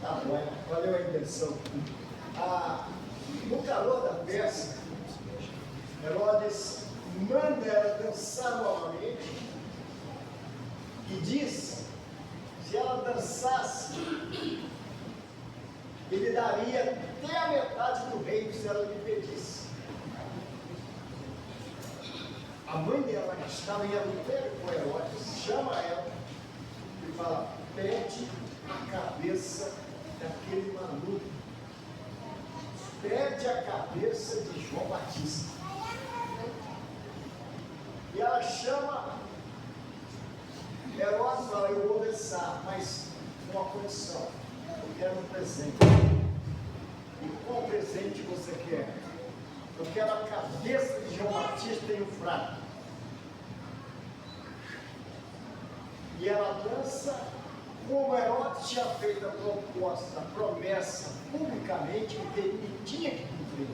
Tá bom, valeu a intenção. No calor da festa, Herodes manda ela dançar novamente e diz: se ela dançasse, ele daria até a metade do reino se ela lhe pedisse. A mãe dela estava em adultério com Herodes, chama ela e fala: pede a cabeça daquele maluco, pede a cabeça de João Batista. E ela chama Herodes e fala: eu vou dançar, mas com uma condição, eu quero um presente. E qual presente você quer? Eu quero a cabeça de João Batista e o fraco. E ela dança como Herodes tinha feito a proposta, a promessa, publicamente, que ele tinha que cumprir.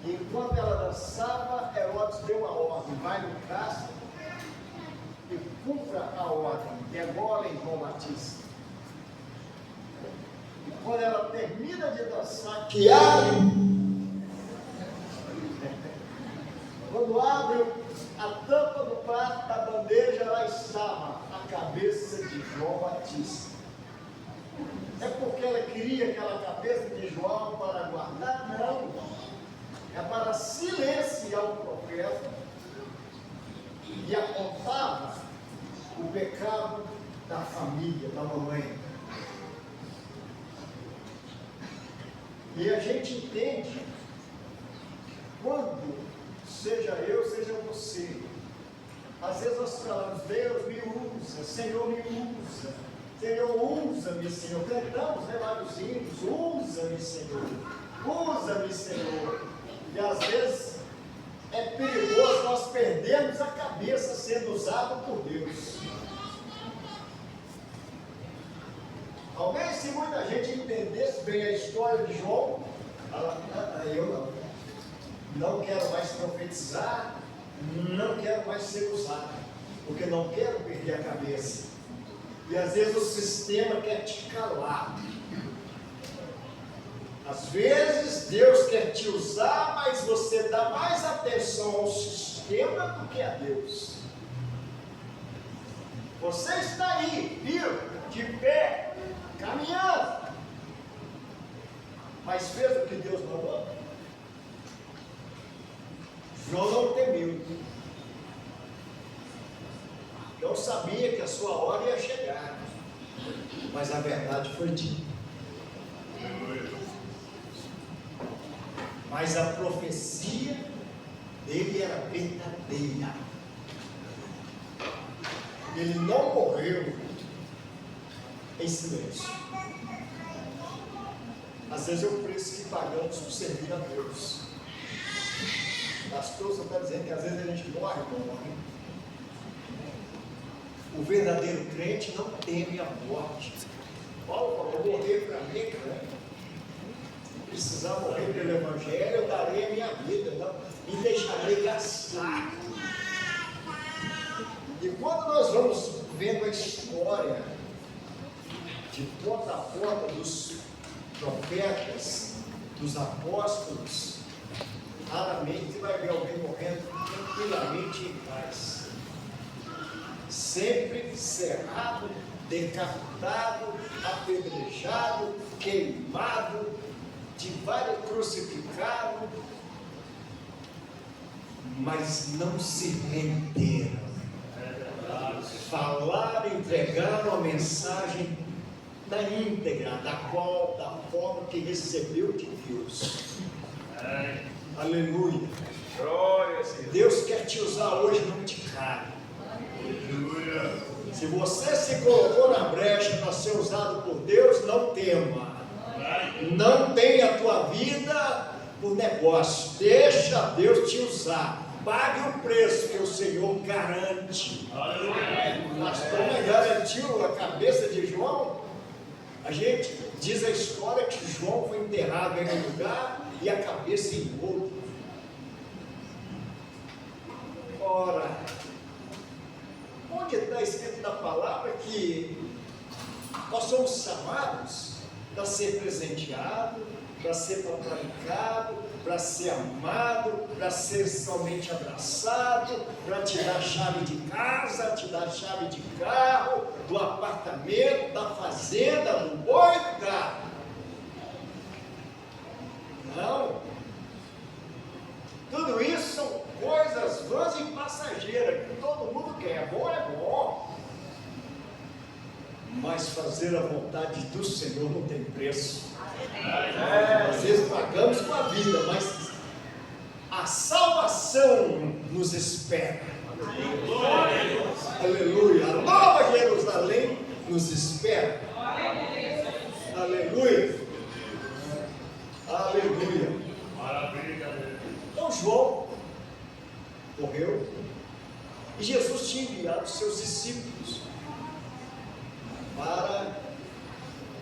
E enquanto ela dançava, Herodes deu a ordem: vai no castro e cumpra a ordem, degolem João Batista. E quando ela termina de dançar, que abre, quando abre a tampa do prato da bandeja, lá estava a cabeça de João Batista. É porque ela queria aquela cabeça de João para guardar? Não. É para silenciar o profeta e apontava o pecado da família, da mamãe. E a gente entende, quando, seja eu, seja você, às vezes nós falamos: Deus me usa, Senhor me usa, Senhor usa-me, Senhor. Cantamos, né, vários hinos: usa-me, Senhor, usa-me, Senhor. E às vezes é perigoso nós perdermos a cabeça sendo usado por Deus. Talvez, se muita gente entendesse bem a história de João, eu não quero mais profetizar, não quero mais ser usado, porque não quero perder a cabeça. E às vezes o sistema quer te calar. Às vezes Deus quer te usar, mas você dá mais atenção ao sistema do que a Deus. Você está aí, vivo, de pé, caminhando, mas fez o que Deus mandou? João não temeu. Não sabia que a sua hora ia chegar, mas a verdade foi dita. Mas a profecia dele era verdadeira. Ele não morreu em silêncio. Às vezes é o preço que pagamos por servir a Deus. Pastor, você está dizendo que às vezes a gente morre, não morre. O verdadeiro crente não teme a morte. Paulo falou: eu morrer para mim, cara. Precisar morrer pelo Evangelho, eu darei a minha vida, não me deixarei gastar. E quando nós vamos vendo a história de ponta a ponta dos profetas, dos apóstolos, raramente você vai ver alguém morrendo tranquilamente em paz. Sempre cerrado, decapitado, apedrejado, queimado, de vários crucificados, mas não se renderam. Falaram, entregaram a mensagem da íntegra, da forma que recebeu de Deus. Aleluia. Deus quer te usar hoje, não te cale. Se você se colocou na brecha para ser usado por Deus, não tema. Não tenha a tua vida por negócio. Deixa Deus te usar. Pague o preço que o Senhor garante. Pastor, mas garantiu a cabeça de João? A gente diz a história que João foi enterrado em um lugar e a cabeça em outro. Ora, onde está escrito na palavra que Nós somos chamados para ser presenteado, para ser paparicado, para ser amado, para ser somente abraçado, para te dar chave de casa, te dar chave de carro, do apartamento, da fazenda, do boi e do gado. Não. Tudo isso são coisas vãs e passageiras, que todo mundo quer. É bom. Mas fazer a vontade do Senhor não tem preço. Às vezes pagamos com a vida, mas a salvação nos espera. Aleluia. A nova Jerusalém nos espera. Aleluia. Aleluia. Então João morreu e Jesus tinha enviado os seus discípulos para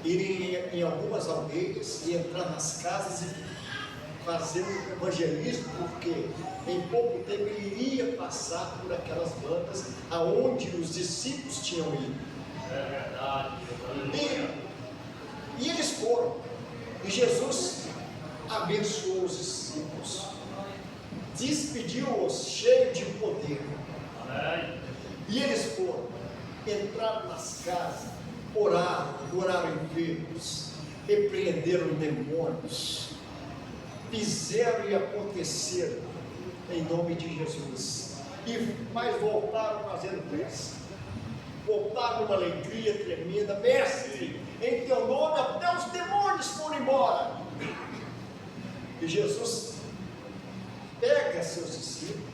irem em algumas aldeias e entrar nas casas e fazer um evangelismo, porque em pouco tempo ele iria passar por aquelas bandas aonde os discípulos tinham ido. É verdade. E eles foram. E Jesus abençoou os discípulos, despediu-os cheio de poder. Amém. E eles foram, entraram nas casas, oraram enfermos, repreenderam demônios, fizeram e aconteceram em nome de Jesus. Mas voltaram fazendo festa, voltaram numa alegria tremenda. Mestre, em teu nome até os demônios foram embora. E Jesus pega seus discípulos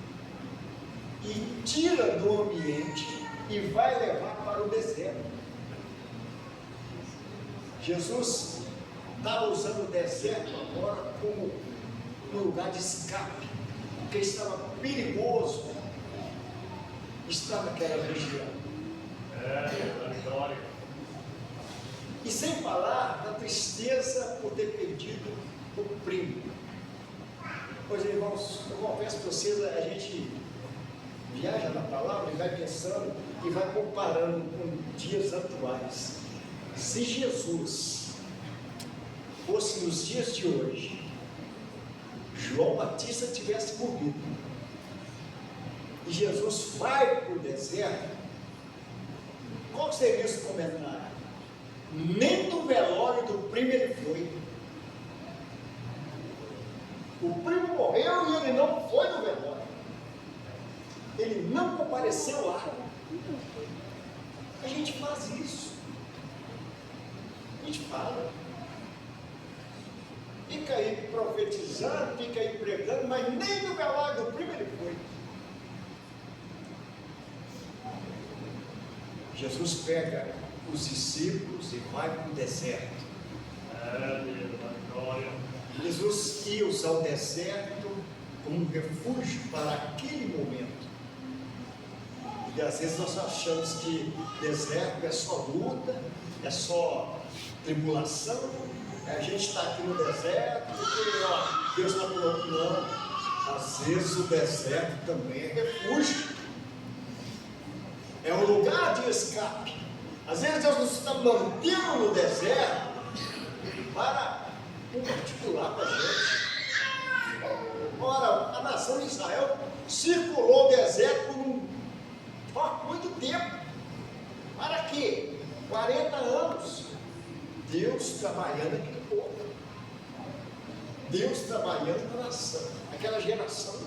e tira do ambiente e vai levar para o deserto. Jesus estava usando o deserto agora como um lugar de escape, porque estava perigoso estar naquela região. E sem falar da tristeza por ter perdido o primo. Pois, irmãos, eu confesso para vocês, a gente viaja na palavra e vai pensando e vai comparando com dias atuais. Se Jesus fosse nos dias de hoje, João Batista tivesse morrido, e Jesus vai para o deserto, qual seria esse comentário? Nem no velório do primo ele foi. O primo morreu e ele não foi no velório. Ele não compareceu lá. A gente faz isso. A gente fala. Fica aí profetizando, fica aí pregando, mas nem no velório do primo ele foi. Jesus pega os discípulos e vai para o deserto. Jesus ia usar o deserto como um refúgio para aquele momento. E às vezes nós achamos que deserto é só luta, é só tribulação. A gente está aqui no deserto porque Deus está falando. Não. Às vezes o deserto também é refúgio. É um lugar de escape. Às vezes Deus nos está mantendo no deserto para particular para a gente. Ora, a nação de Israel circulou o deserto por muito tempo. Para quê? 40 anos. Deus trabalhando aquele povo. Deus trabalhando na nação, aquela geração.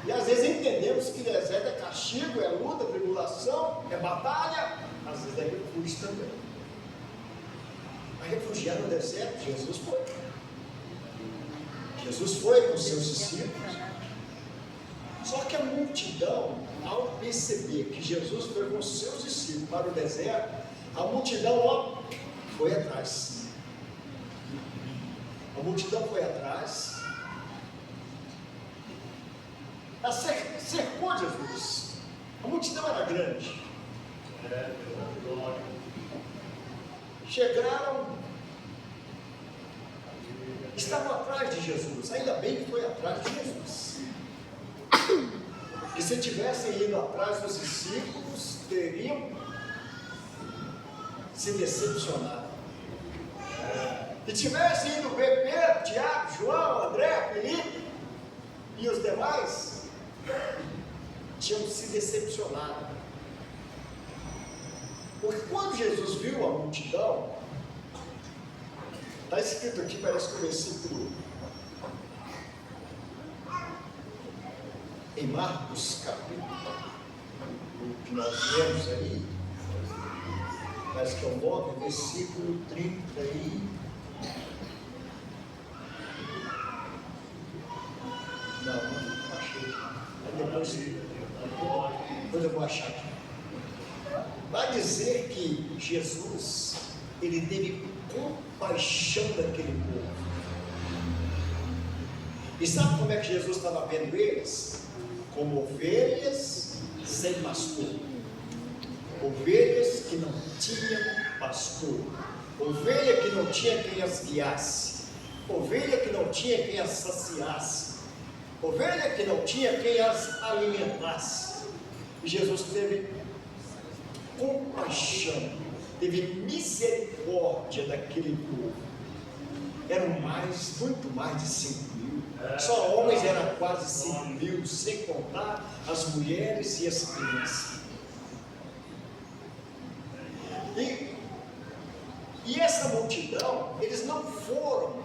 E às vezes entendemos que deserto é castigo, é luta, tribulação, é batalha, às vezes é refúgio também. Mas refugiar no deserto, Jesus foi. Jesus foi com os seus discípulos. Só que a multidão, ao perceber que Jesus foi com os seus discípulos para o deserto, a multidão foi atrás. A multidão foi atrás. Ela cercou Jesus. A multidão era grande. Chegaram, estavam atrás de Jesus. Ainda bem que foi atrás de Jesus. E se tivessem ido atrás dos discípulos, teriam se decepcionaram. E tivesse ido ver Pedro, Tiago, João, André, Felipe e os demais, tinham se decepcionado. Porque quando Jesus viu a multidão, está escrito aqui, parece que o versículo em Marcos, capítulo que nós lemos aí, parece que é o 9, versículo 30 e... Não achei. Depois eu vou achar aqui. Vai dizer que Jesus, ele teve compaixão daquele povo. E sabe como é que Jesus estava vendo eles? Como ovelhas sem pastor. Ovelhas que não tinham pastor. Ovelha que não tinha quem as guiasse. Ovelha que não tinha quem as saciasse. Ovelha que não tinha quem as alimentasse. E Jesus teve compaixão, teve misericórdia daquele povo. Eram muito mais de 5.000. Só homens eram quase 5.000, sem contar as mulheres e as crianças. E essa multidão, eles não foram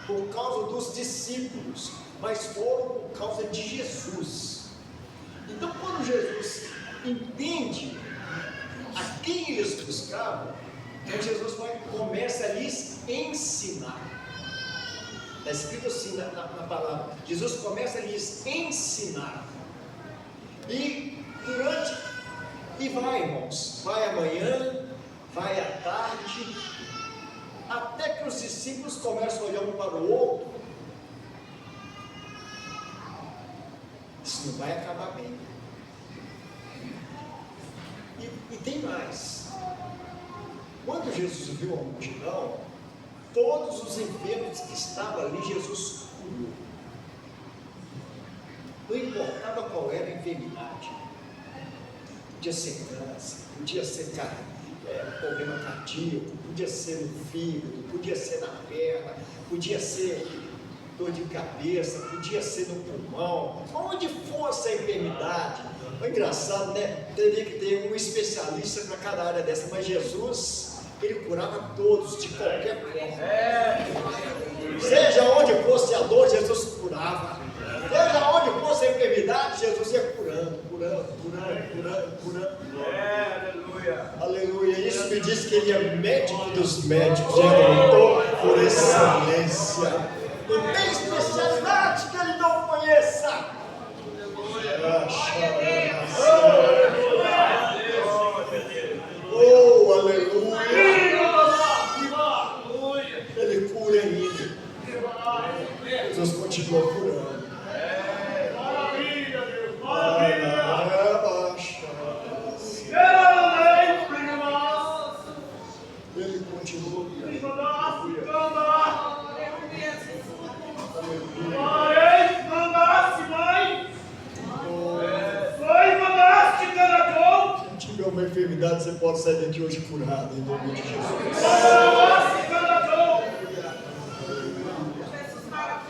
por causa dos discípulos, mas foram por causa de Jesus. Então, quando Jesus entende a quem eles buscavam, então Jesus começa a lhes ensinar. Está escrito assim na palavra. Jesus começa a lhes ensinar. E vai, irmãos, vai amanhã, vai à tarde, até que os discípulos começam a olhar um para o outro. Isso não vai acabar bem. E tem mais. Quando Jesus viu a multidão, todos os enfermos que estavam ali, Jesus curou. Não importava qual era a enfermidade. Podia ser câncer, podia ser problema cardíaco, podia ser no fígado, podia ser na perna, podia ser dor de cabeça, podia ser no pulmão, onde fosse a enfermidade. É engraçado, né? Teria que ter um especialista para cada área dessa, mas Jesus, ele curava todos, de qualquer forma. Seja onde fosse a dor, Jesus curava. Seja onde fosse a enfermidade, Jesus ia curando. Aleluia. Isso me diz que ele é médico dos médicos, é doutor por excelência. Não tem especialidade que ele não conheça. Oh, aleluia. Ele cura ainda. Jesus continua curando. Ele continua Se tiver uma enfermidade, você pode sair daqui hoje curado, em nome de Jesus.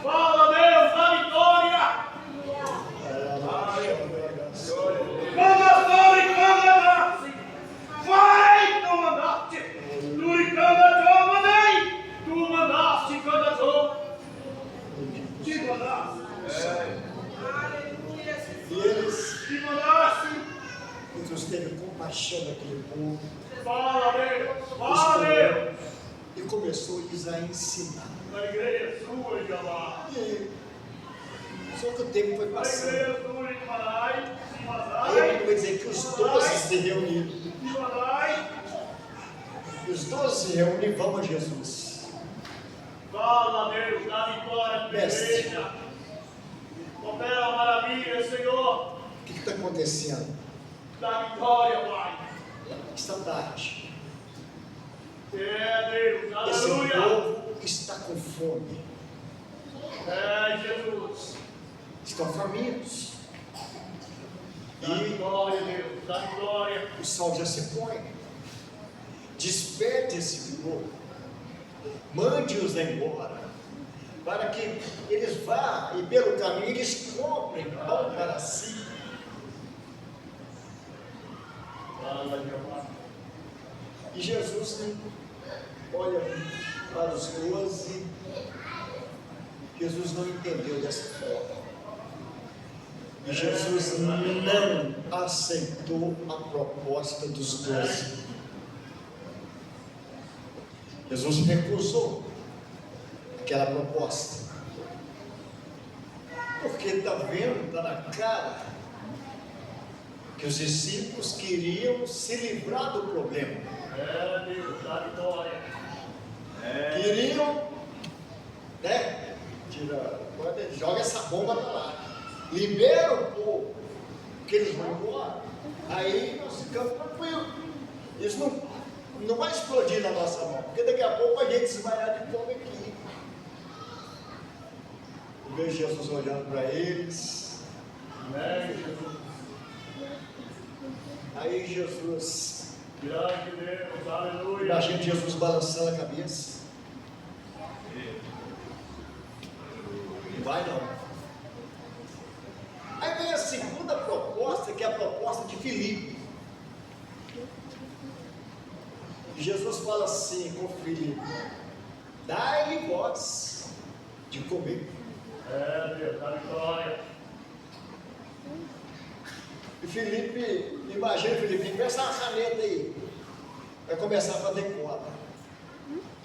Fala, Deus, a vitória! Manda sobre, manda, vai, tu mandaste, tu mandei, tu mandaste, te mandaste. E eles, Te mandaste. Jesus teve compaixão daquele povo. Fala, Deus. E começou-lhes a ensinar. Na igreja sua, de amar. Só que o tempo foi Na passando. igreja sua, de manai, se Aí a Bíblia vai dizer que os 12 se reuniram. se manai. E os 12 se reuniram e vão a Jesus. Fala, Deus, dá vitória para a Mestre. igreja. Opera maravilha, Senhor. O que está acontecendo? Dá vitória, Pai. Está tarde. É, Deus, Esse aleluia. povo está com fome. É, Jesus. Estão famintos. Dá vitória, Deus, dá vitória. O sol já se põe. desperte esse povo, mande-os embora, para que eles vá e pelo caminho eles comprem pão para si. E Jesus olha para os 12, Jesus não entendeu dessa forma. E Jesus não aceitou a proposta dos 12. Jesus recusou aquela proposta. Porque está vendo, está na cara, que os discípulos queriam se livrar do problema. Deus, da vitória. Queriam, né? Joga essa bomba para lá. Libera o povo, que eles vão embora. Aí nós ficamos tranquilos. Isso não vai explodir na nossa mão, porque daqui a pouco a gente desmaiar de fome aqui. Eu vejo Jesus olhando para eles. Aí Jesus, Grande Deus, aleluia. imagina Jesus balançando a cabeça. Não vai não. Aí vem a segunda proposta, que é a proposta de Filipe. E Jesus fala assim com Filipe: dai-lhe voz de comer. Deus, da vitória. E Filipe, imagina Filipe, empresta uma caneta aí. Vai começar a fazer conta.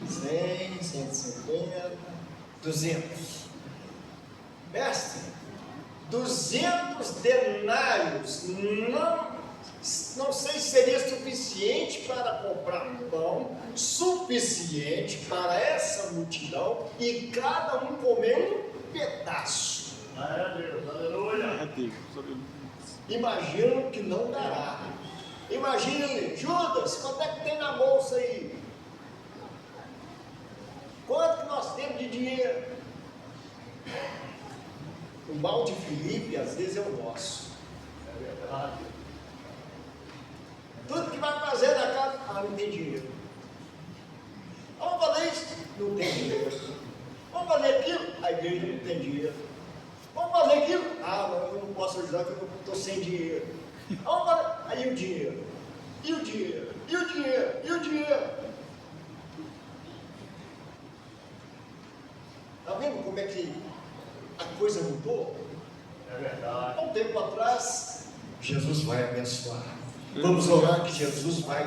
100, 150, 200. Mestre, 200 denários, não sei se seria suficiente para comprar pão, suficiente para essa multidão e cada um comer um pedaço. Deus, aleluia. Imagino que não dará. Imagine, Judas, quanto é que tem na bolsa aí? Quanto que nós temos de dinheiro? O mal de Filipe, às vezes, é o nosso. É verdade. Tudo que vai fazer na casa, não tem dinheiro. Vamos fazer isso? Não tem dinheiro. Vamos fazer aquilo? A igreja não tem dinheiro. Vamos fazer aquilo? Não, eu não posso ajudar porque eu estou sem dinheiro. Vamos fazer. Aí o dinheiro. E o dinheiro? E o dinheiro? E o dinheiro? Está vendo como é que a coisa mudou? É verdade. Há um tempo atrás, Jesus vai abençoar. Vamos orar que Jesus vai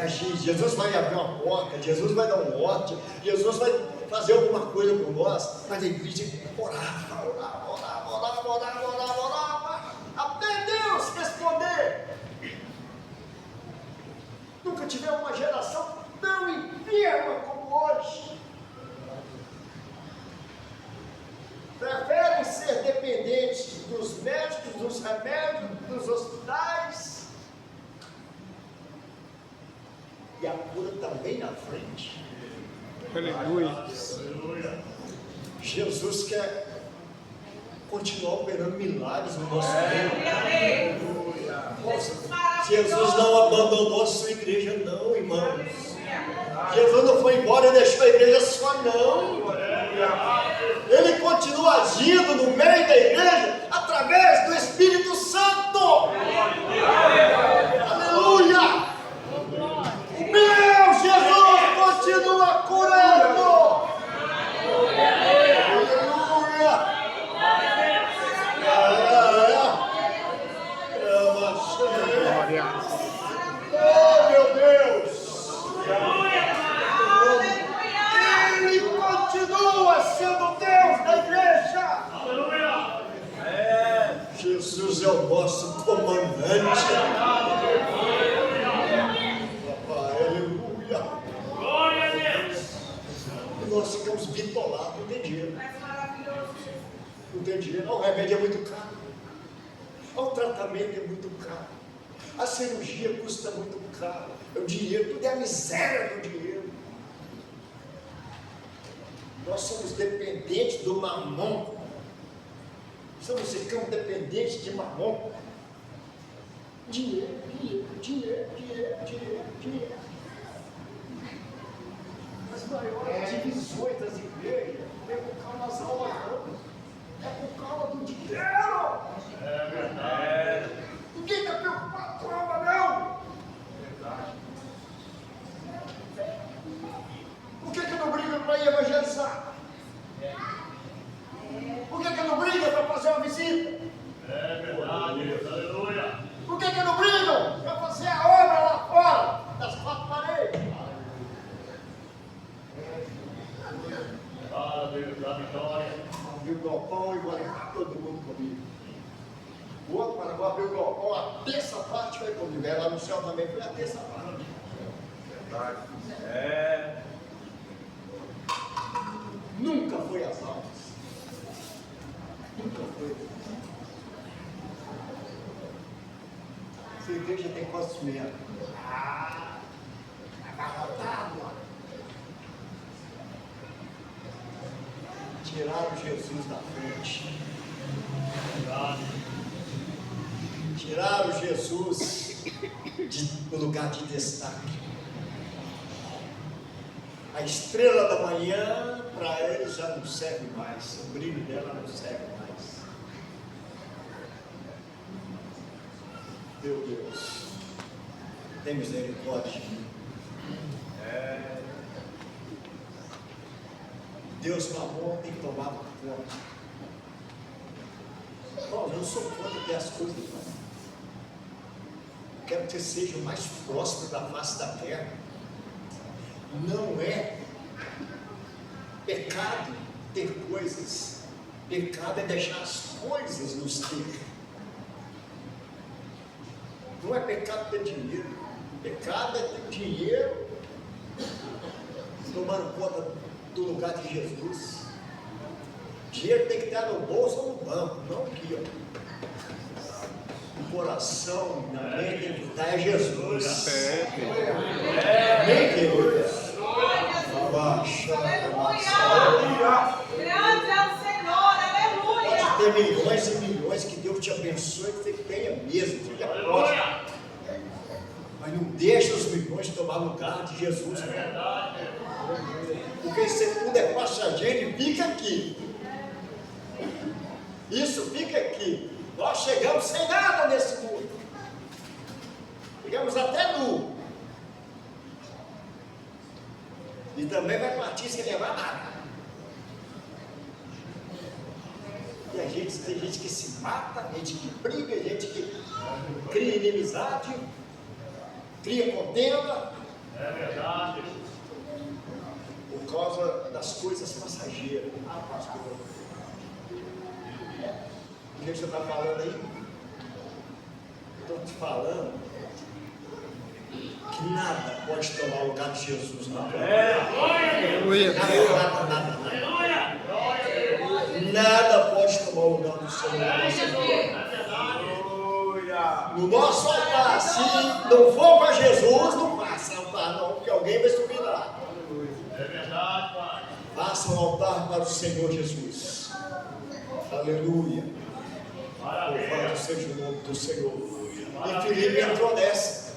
agir, Jesus vai abrir uma porta, Jesus vai dar um lote, Jesus vai fazer alguma coisa por nós, mas a igreja orar, até Deus responder. Nunca tivemos uma geração tão enferma como hoje. Preferem ser dependentes dos médicos, dos remédios, dos hospitais. E a cura também na frente. Aleluia. Jesus quer continuar operando milagres no nosso meio. Jesus não abandonou a sua igreja, não, irmãos. Jesus não foi embora e deixou a igreja só, não. Ele continua agindo no meio da igreja através do Espírito Santo. Aleluia! Meu Jesus continua curando. Oh, meu Deus! Ele continua sendo Deus da igreja! Aleluia! Jesus é o nosso comandante. Papai, aleluia! Glória a Deus! E nós ficamos bitolados, não tem dinheiro. Não tem dinheiro. O remédio é muito caro. O tratamento é muito caro. A cirurgia custa muito caro. O dinheiro, tudo é a miséria do dinheiro. Nós somos dependentes do mamão. Ficamos dependentes de mamão. Dinheiro, dinheiro, dinheiro, dinheiro, dinheiro, dinheiro. maiores divisões das igrejas não é por causa das aulas, não. É por causa do dinheiro. É verdade. Ninguém está preocupado com a alma, não. Por que não briga para ir evangelizar? Por que não briga para fazer uma visita? É verdade, Deus. Aleluia. Por que não brigam para fazer a obra lá fora das quatro paredes? Fala, Deus, da vitória. Abriu o galpão e vou levar todo mundo comigo. O outro, para não abrir o galpão, a terça parte vai comigo. É lá no céu também foi a terça parte. Verdade. É. Nunca foi as almas. Nunca foi. Essa igreja tem quantos metros? Abarrotado. Tiraram Jesus da frente. Verdade. Tiraram Jesus do lugar de destaque. A estrela da manhã, para eles já não serve mais. O brilho dela não serve mais. Meu Deus, tem misericórdia de mim. Deus mamou, tem que tomar conta. Irmãos, eu não sou contra ter as coisas, não. Quero que você seja o mais próximo da face da terra. Não é pecado ter coisas. Pecado é deixar as coisas nos ter. Não é pecado ter dinheiro. Pecado é ter dinheiro tomando conta do lugar de Jesus. Dinheiro tem que estar no bolso ou no banco, não aqui, ó. No coração, na mente, tem que estar é Jesus. Amém, queridos? Abaixa, Aleluia! Grande é o Senhor, aleluia! pode ter milhões e milhões, que Deus te abençoe, que você tenha mesmo, seja próximo. Mas não deixa os milhões tomar lugar de Jesus, não. Porque isso tudo é passageiro e fica aqui. Isso fica aqui. Nós chegamos sem nada nesse mundo. Chegamos até nu. E também vai partir sem levar nada. E a gente, tem gente que se mata, gente que briga, gente que cria inimizade, cria contenda. É verdade. Por causa das coisas passageiras. Ah, pastor. O que você está falando aí? Estou te falando que nada pode tomar o lugar de Jesus na tua vida. Nada pode tomar o lugar do Senhor na nossa vida. No nosso altar, se não for para Jesus, não faça altar não, porque alguém vai subir lá. É verdade, Pai. Faça um altar para o Senhor Jesus. Aleluia. Louvado seja o nome do Senhor. E Filipe entrou nessa.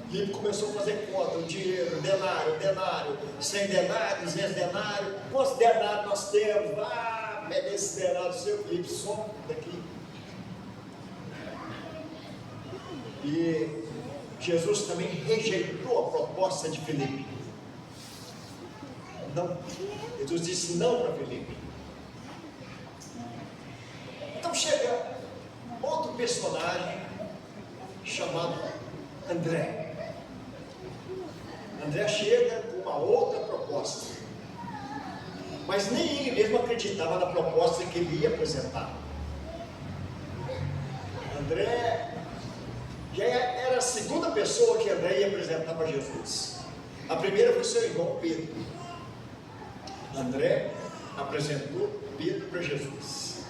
Filipe começou a fazer conta, o dinheiro, denário, 100 denários, 200 denários. Quantos denários nós temos? Ah, é desse denário seu, Filipe, some daqui. E Jesus também rejeitou a proposta de Filipe. Não, Jesus disse não para Filipe. Então chega outro personagem chamado André. André chega com uma outra proposta. Mas nem ele mesmo acreditava na proposta que ele ia apresentar. André já era a segunda pessoa que André ia apresentar para Jesus. A primeira foi seu irmão Pedro. André apresentou Pedro para Jesus.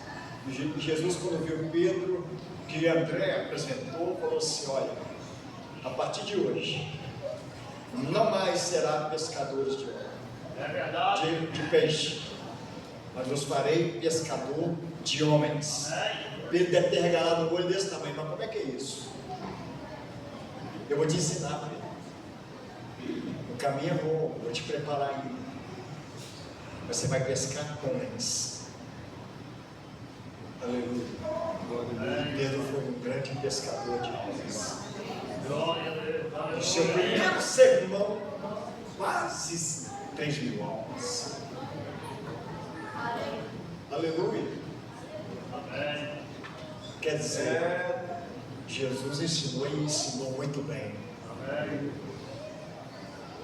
E Jesus, quando viu Pedro, que André apresentou, falou assim: olha, a partir de hoje, não mais será pescadores de homem. É verdade. De peixe, mas os farei pescador de homens. Pedro deve ter regalado um olho desse tamanho, mas como é que é isso? Eu vou te ensinar, Pedro. Eu O caminho é bom, vou te preparar ainda. Você vai pescar pães. Aleluia. Pedro foi um grande pescador de homens. O seu primeiro sermão quase 3.000 almas. Aleluia. Quer dizer, Jesus ensinou e ensinou muito bem.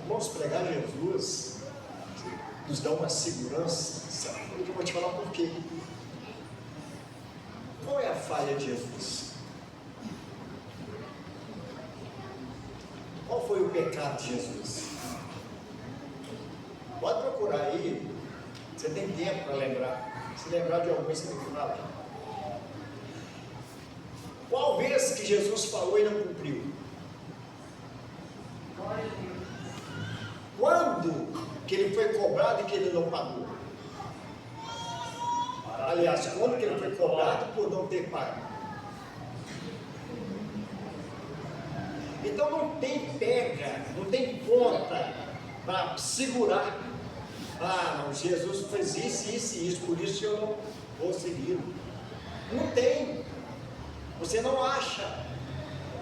Vamos pregar Jesus, nos dá uma segurança. Eu vou te falar por quê. Qual é a falha de Jesus? Qual foi o pecado de Jesus? Pode procurar aí, você tem tempo para lembrar. Se lembrar de alguns, você me fala. Qual vez que Jesus falou e não cumpriu? Quando que ele foi cobrado e que ele não pagou? Aliás, quando que ele foi cobrado por não ter pago? Então não tem pega, não tem conta para segurar. Ah, não, Jesus fez isso e isso, por isso eu não vou seguir. Não tem. Você não acha.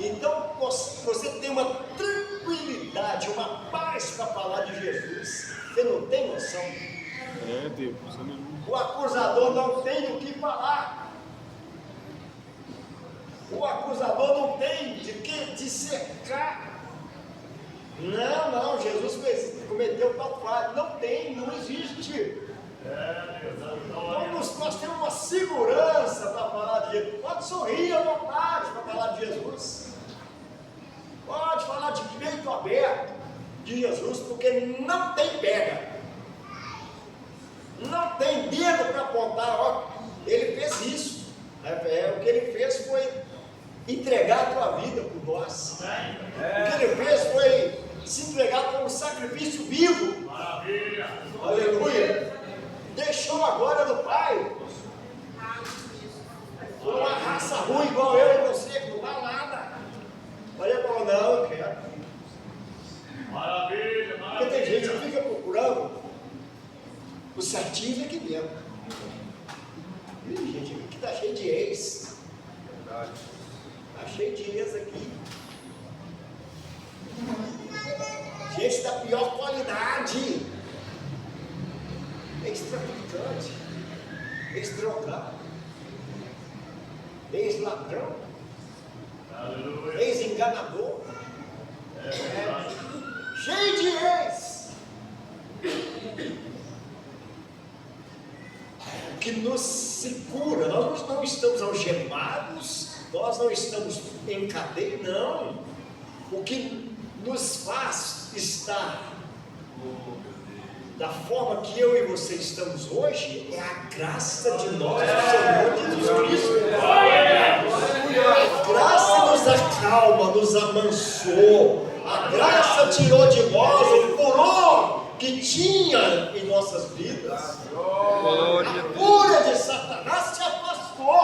Então você tem uma tranquilidade, uma paz para falar de Jesus. Você não tem noção? É, Deus. O acusador não tem o que falar. O acusador não tem de que te cercar. Não, Jesus cometeu tal falha. Não tem, não existe. Então nós temos uma segurança para falar de Jesus. Pode sorrir à vontade para falar de Jesus. Pode falar de peito aberto de Jesus, porque não tem pega. Não tem dedo para apontar, ó, ele fez isso. O que ele fez foi entregar a tua vida por nós. O que ele fez foi se entregar como um sacrifício vivo. Maravilha. Aleluia. Deixou a glória do Pai. Por uma raça ruim igual eu e você, que não dá nada. Aí ele falou, não, eu quero. Maravilha, Porque tem gente maravilha. que fica procurando os certinhos aqui dentro. Ih, gente, aqui está cheio de ex. Está cheio de ex aqui. Gente da pior qualidade. Ex-traficante, ex-drogado, ex-ladrão, Aleluia. ex-enganador. Cheio de ex. O que nos segura, nós não estamos algemados, nós não estamos em cadeia, não. O que nos faz estar da forma que eu e você estamos hoje é a graça de nosso Senhor Jesus Cristo. A graça nos acalma, nos amansou. A graça tirou de nós o furor que tinha em nossas vidas. A fúria de Satanás se afastou.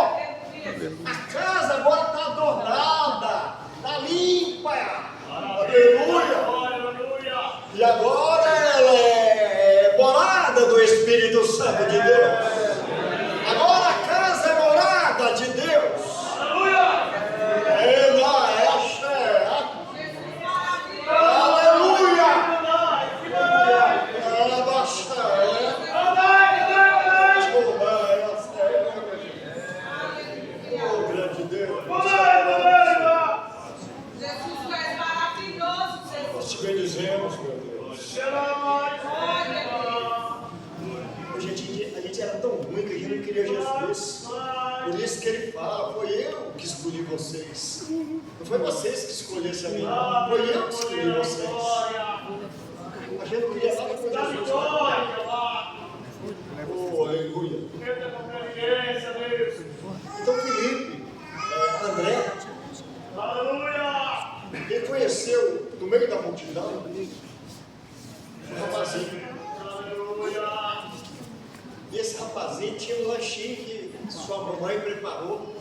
A casa agora está adornada, está limpa. Aleluia. E agora ela é morada do Espírito Santo de Deus. Agora a casa é morada de Deus. Bendizemos, meu Deus. A gente era tão ruim que a gente não queria Jesus. Por isso que ele fala, foi eu que escolhi vocês. Não foi vocês que escolhessem a mim, não. Foi eu que escolhi vocês. A gente não queria nada com Jesus. Oh, aleluia. Então Felipe, André, ele conheceu no meio da multidão um rapazinho. E esse rapazinho tinha um lanchinho que sua mamãe preparou.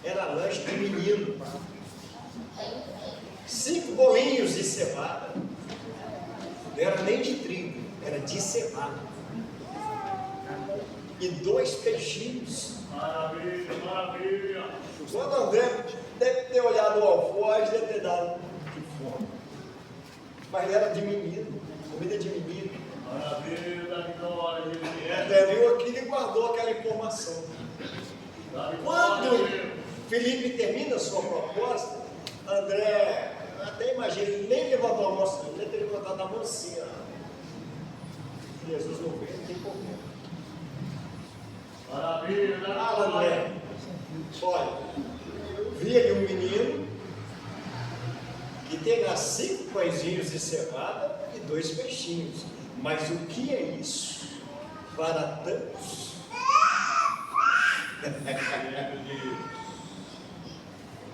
Era lanche de menino. 5 bolinhos de cevada. Não era nem de trigo, era de cevada. E 2 peixinhos. Maravilha, maravilha. Quando André deve ter olhado o alforje, deve ter dado de fome. Mas era de menino, comida de menino. Maravilha, da vitória, André viu aquilo e guardou aquela informação. Quando Felipe termina a sua proposta, André, até imagina, ele nem levantou a mão, ele deve ter levantado a mão assim. Jesus não veio, não tem problema. Maravilha, da Ah, André, olha, eu vi ali um menino que tem lá 5 pãezinhos de cevada e 2 peixinhos. Mas o que é isso para tantos?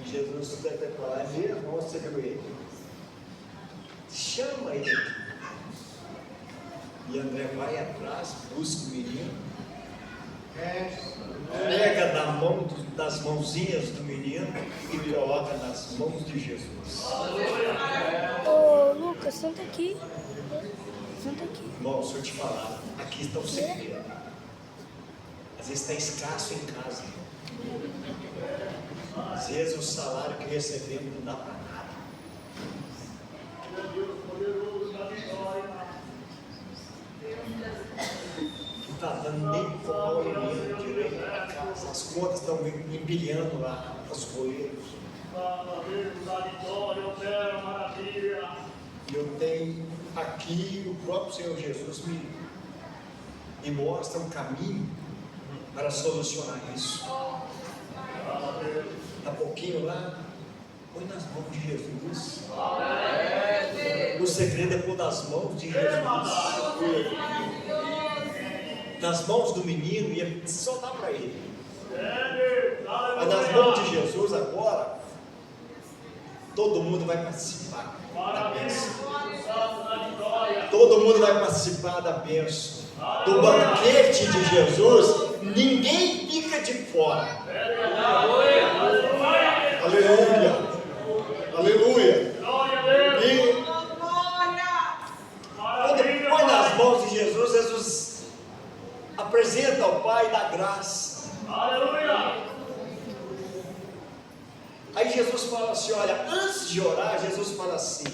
Jesus deve ter falado, mesmo, você viu ele? Chama ele aqui. E André vai atrás, busca o menino, pega das mãozinhas do menino e coloca nas mãos de Jesus. Ô Lucas, senta aqui. Senta aqui. Irmão, se eu te falar, aqui está o segredo. Às vezes está escasso em casa. Às vezes o salário que recebemos não dá para nada. Não está dando nem pão e dinheiro direito para casa. As contas estão empilhando lá os coelhos. E eu tenho aqui o próprio Senhor Jesus me mostra um caminho para solucionar isso. Está pouquinho lá, põe nas mãos de Jesus. O segredo é pôr nas mãos de Jesus. Nas mãos do menino e só dá para ele. Mas nas mãos de Jesus agora, todo mundo vai participar da bênção. Todo mundo vai participar da bênção. Do banquete de Jesus, ninguém fica de fora. Aleluia. Aleluia. E quando põe nas mãos de Jesus, Jesus apresenta ao Pai da graça. Aí Jesus fala assim, olha, antes de orar, Jesus fala assim,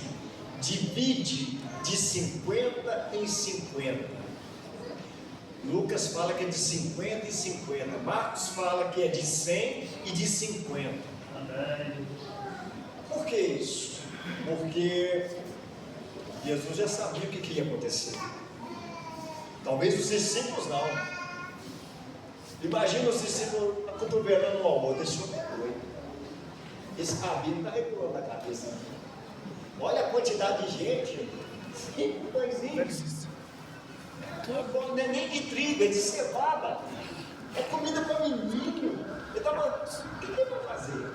divide de 50 em 50. Lucas fala que é de 50 e 50. Marcos fala que é de 100 e de 50. Por que isso? Porque Jesus já sabia o que ia acontecer. Talvez os discípulos não. Imagina os discípulos acotovelando um ao outro. Esse homem é doido. Esse rabino está recuando a cabeça. Olha a quantidade de gente. 5 pãezinhos. Não é nem de trigo, é de cevada. É comida para menino. Ele estava. O que ele vai fazer?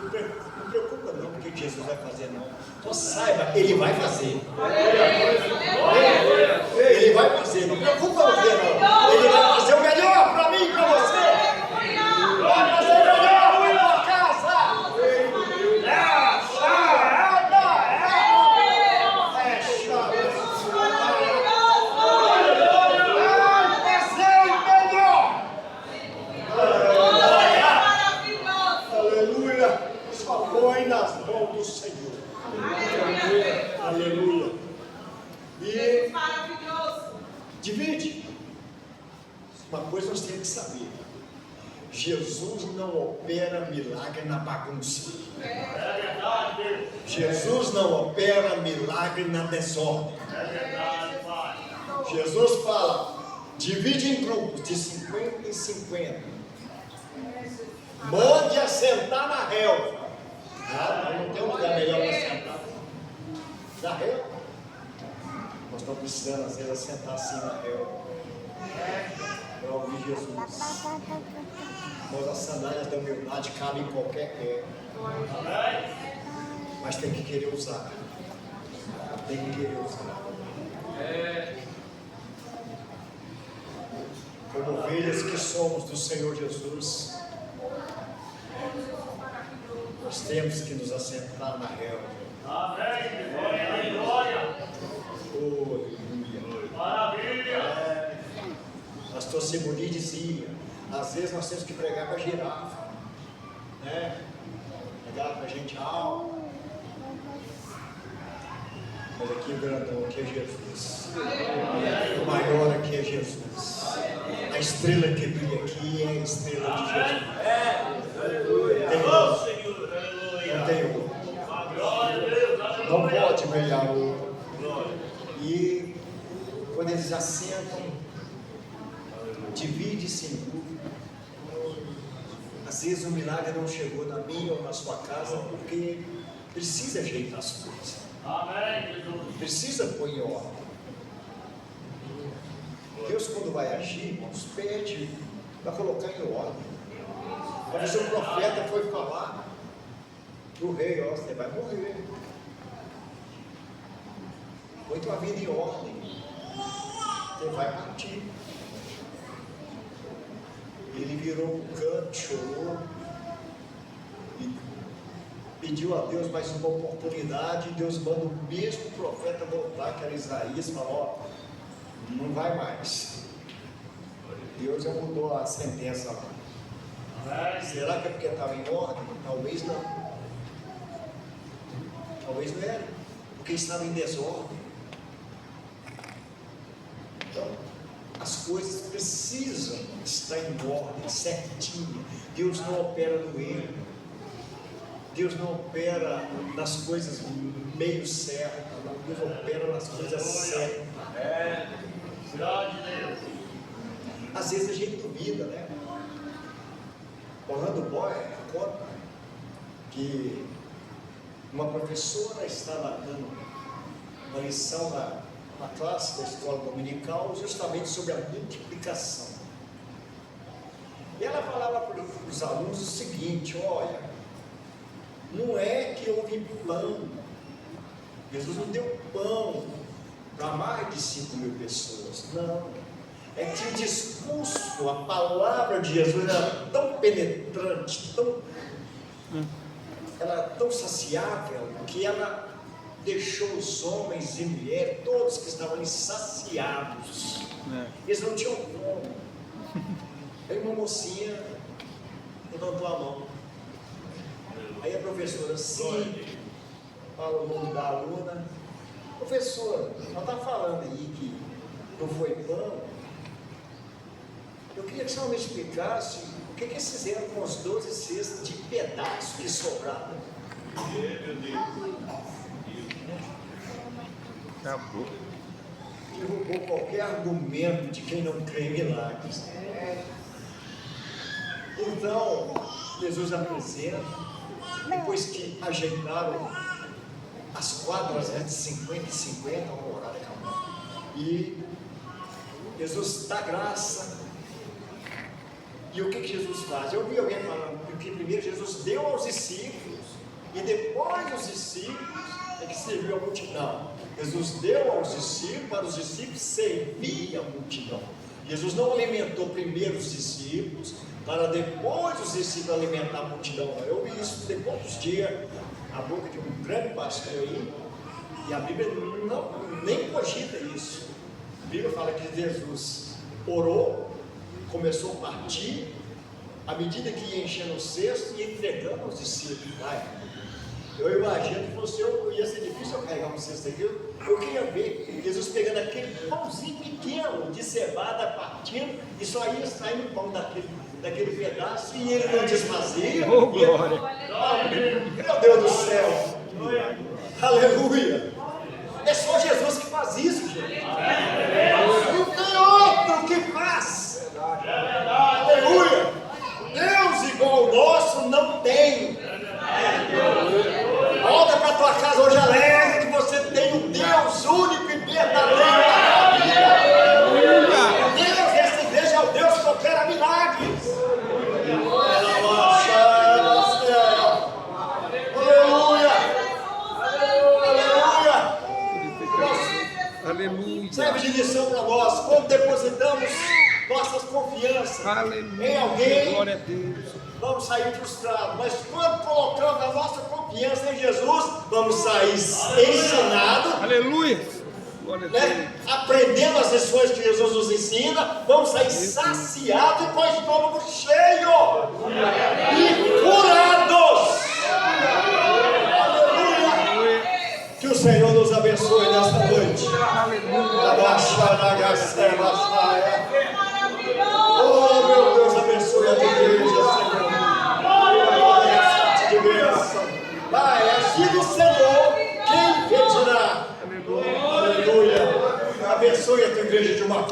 Não preocupa não com o que Jesus vai fazer, não. Então saiba, ele vai fazer. Ele vai fazer, não preocupa você não. Ele vai fazer o melhor para mim e para você. Vai fazer o melhor para a tua casa. Põe nas mãos do Senhor. Aleluia. E divide. Uma coisa nós temos que saber. Jesus não opera milagre na bagunça. Jesus não opera milagre na desordem. Jesus fala, divide em grupos de 50 em 50. Mande assentar na relva. Não tem um lugar melhor para sentar. Na relva. Nós estamos precisando, às vezes, assentar assim na relva. Para ouvir Jesus. Mas as sandálias da humildade cabem em qualquer pé. Mas tem que querer usar. Tem que querer usar. Como ovelhas que somos do Senhor Jesus, nós temos que nos assentar na relva. Simoni dizia, às vezes nós temos que pregar para girafa, né? Pregar para gente alta. Mas aqui o grandão aqui é Jesus. O maior aqui é Jesus. A estrela que brilha aqui é a estrela de Jesus. Aleluia. Senhor, aleluia. Não tem outro. Glória a Deus. Não pode brilhar outro. E quando eles assentam, divide-se em grupo. Às vezes o milagre não chegou na minha ou na sua casa porque precisa ajeitar as coisas. Amém, Jesus. Precisa pôr em ordem. Deus, quando vai agir, irmãos, pede para colocar em ordem. Mas o profeta foi falar para o rei: ó, você vai morrer. Põe tua vida em ordem. Você vai partir. Ele virou um canto, chorou e pediu a Deus mais uma oportunidade. E Deus manda o mesmo profeta voltar, que era Isaías, e falou: ó, não vai mais. Deus já mudou a sentença lá. Será que é porque estava em ordem? Talvez não. Talvez não era, porque estava em desordem. Então, as coisas precisam estar em ordem, certinha. Deus não opera no erro. Deus não opera nas coisas meio certas. Deus opera nas coisas certas. Glória a Deus. Às vezes a gente duvida, né? Orlando Boy conta que uma professora estava dando uma lição na classe da escola dominical justamente sobre a multiplicação. E ela falava para os alunos o seguinte: olha, não é que houve pão, Jesus não deu pão para mais de 5.000 pessoas, não. É que o discurso, a palavra de Jesus era tão penetrante, ela era tão saciável, que ela deixou os homens e mulheres, todos que estavam ali, saciados. Eles não tinham fome. Aí uma mocinha levantou a mão. Aí a professora, sim, fala o nome da aluna: professora, ela está falando aí que não foi pão. Eu queria que a senhora me explicasse o que eles fizeram com os 12 cestos de pedaços que sobraram. Meu Deus. Acabou. Derrubou qualquer argumento de quem não crê em milagres. Então, Jesus apresenta, depois que ajeitaram as quadras de 50 e 50, uma hora acabou. E Jesus dá graça. E o que Jesus faz? Eu vi alguém falando que primeiro Jesus deu aos discípulos e depois os discípulos é que serviu a multidão. Jesus deu aos discípulos, para os discípulos servir a multidão. Jesus não alimentou primeiro os discípulos, para depois os discípulos alimentar a multidão. Eu vi isso depois dos dias, a boca de um grande pastor aí, e a Bíblia nem cogita isso. A Bíblia fala que Jesus orou, começou a partir, à medida que ia enchendo o cesto e entregando aos discípulos. Eu imagino que fosse ia ser difícil eu carregar um cesto aqui. Eu queria ver Jesus pegando aquele pãozinho pequeno de cevada, partindo, e só ia saindo pão daquele pedaço, e ele não desfazia. Oh, glória! Meu Deus do céu! Aleluia! É só Jesus que faz isso, gente. Não tem outro que faz. Aleluia! Deus igual ao nosso não tem. Volta para a tua casa hoje alegre, que você tem um Deus único e verdadeiro. Deus, essa igreja é o Deus que opera milagres. Aleluia! Aleluia! Aleluia! Serve de lição para nós, quando depositamos nossas confianças Aleluia! em alguém, Glória a Deus! vamos sair frustrados, mas quando colocamos a nossa confiança em Jesus, vamos sair ensinados, Aleluia! Glória a né? Deus. Aprendendo as lições que Jesus nos ensina, vamos sair saciados e com o estômago cheio e curados. Aleluia! Que o Senhor nos abençoe nesta noite. Aleluia. Abaixa na graça,